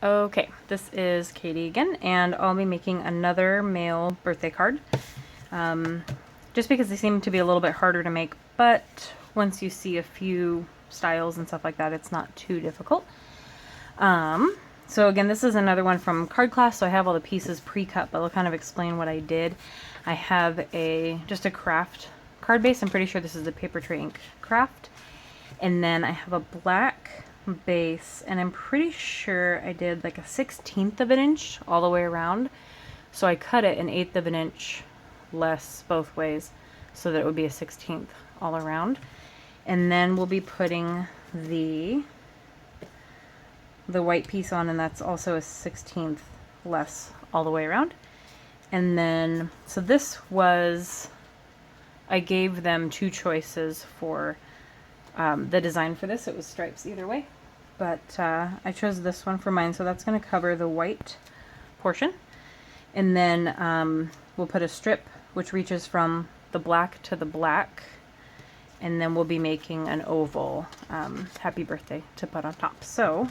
Okay, this is Katie again, and I'll be making another male birthday card. Just because they seem to be a little bit harder to make, but once you see a few styles and stuff like that, it's not too difficult. So again, this is another one from card class, so I have all the pieces pre-cut, but I'll kind of explain what I did. I have just a craft card base. I'm pretty sure this is the Paper Tray Ink craft. And then I have a black base, and I'm pretty sure I did like a 1/16 of an inch all the way around. So I cut it 1/8 of an inch less both ways so that it would be a 1/16 all around. And then we'll be putting the white piece on, and that's also a 1/16 less all the way around. And then, so this was, I gave them two choices for the design for this. It was stripes either way, but I chose this one for mine, so that's going to cover the white portion. And then we'll put a strip which reaches from the black to the black, and then we'll be making an oval happy birthday to put on top. So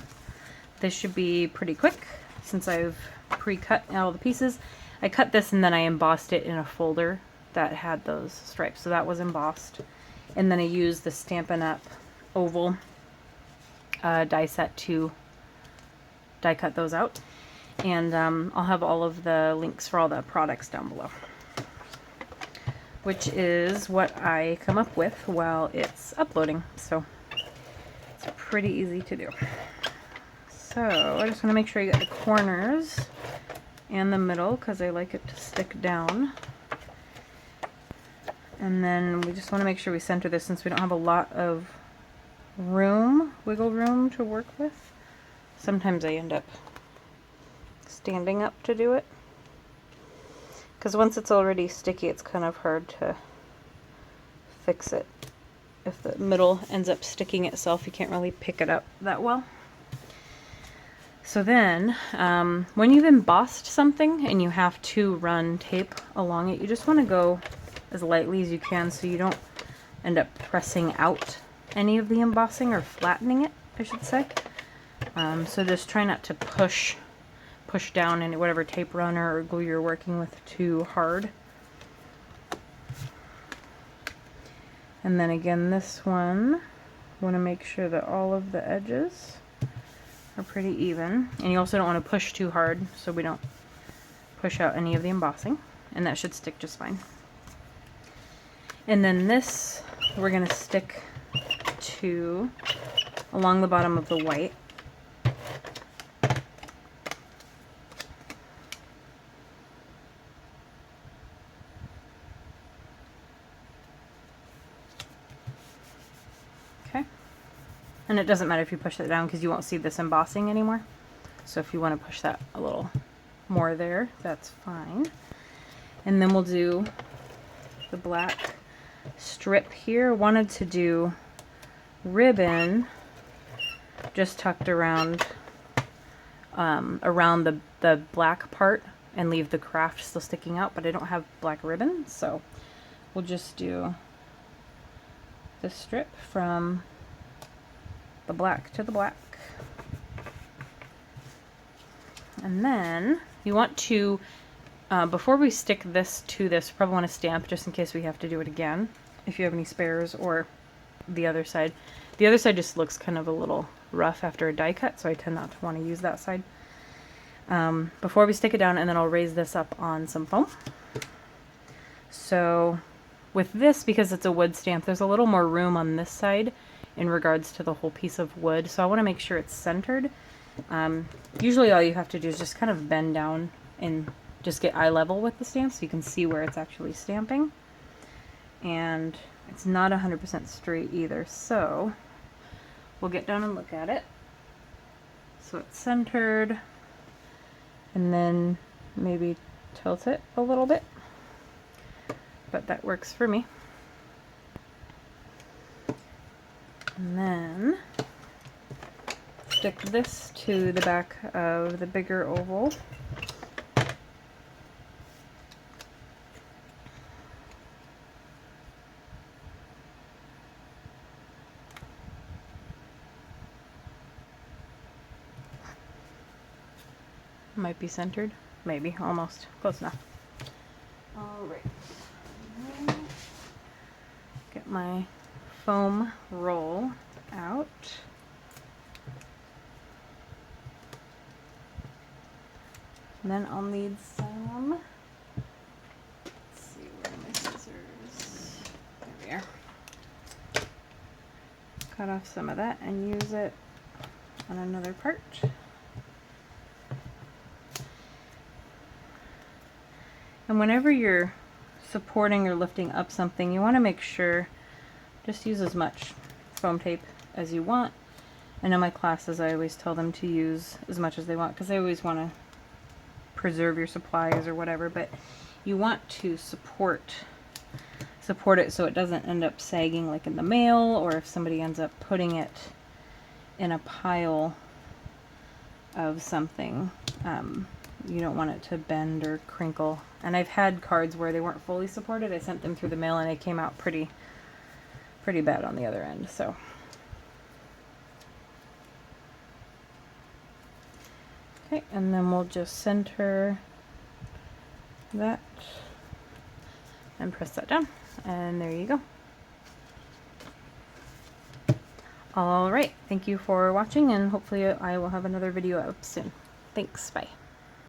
this should be pretty quick since I've pre-cut all the pieces. I cut this and then I embossed it in a folder that had those stripes, so that was embossed. And then I used the Stampin' Up! Oval die set to die cut those out. And I'll have all of the links for all the products down below, which is what I come up with while it's uploading. So it's pretty easy to do. So I just want to make sure you get the corners and the middle because I like it to stick down. And then we just want to make sure we center this since we don't have a lot of wiggle room to work with. Sometimes I end up standing up to do it, because once it's already sticky, it's kind of hard to fix it. If the middle ends up sticking itself, you can't really pick it up that well. So then, when you've embossed something and you have to run tape along it, you just want to go as lightly as you can so you don't end up pressing out any of the embossing, or flattening it, I should say. So just try not to push down any whatever tape runner or glue you're working with too hard. And then again, this one, you want to make sure that all of the edges are pretty even, and you also don't want to push too hard so we don't push out any of the embossing, and that should stick just fine. And then this we're going to stick to along the bottom of the white. Okay. And it doesn't matter if you push it down because you won't see this embossing anymore. So if you want to push that a little more there, that's fine. And then we'll do the black strip here. Wanted to do ribbon just tucked around around the black part and leave the craft still sticking out, but I don't have black ribbon, so we'll just do the strip from the black to the black. And then you want to before we stick this to this, you probably want to stamp just in case we have to do it again, if you have any spares, or the other side. The other side just looks kind of a little rough after a die cut, so I tend not to want to use that side. Before we stick it down, and then I'll raise this up on some foam. So with this, because it's a wood stamp, there's a little more room on this side in regards to the whole piece of wood, so I want to make sure it's centered. Usually all you have to do is just kind of bend down and just get eye level with the stamp so you can see where it's actually stamping. And it's not 100% straight either, so we'll get down and look at it. So it's centered, and then maybe tilt it a little bit, but that works for me. And then stick this to the back of the bigger oval. Might be centered. Maybe, almost. Close enough. Alright. Get my foam roll out. And then I'll need some, let's see, where are my scissors? There we are. Cut off some of that and use it on another part. And whenever you're supporting or lifting up something, you want to make sure, just use as much foam tape as you want. And in my classes I always tell them to use as much as they want because I always want to preserve your supplies or whatever, but you want to support it so it doesn't end up sagging like in the mail, or if somebody ends up putting it in a pile of something, you don't want it to bend or crinkle. And I've had cards where they weren't fully supported. I sent them through the mail and they came out pretty bad on the other end. So okay, and then we'll just center that and press that down, and there you go. All right, thank you for watching, and hopefully I will have another video up soon. Thanks, bye.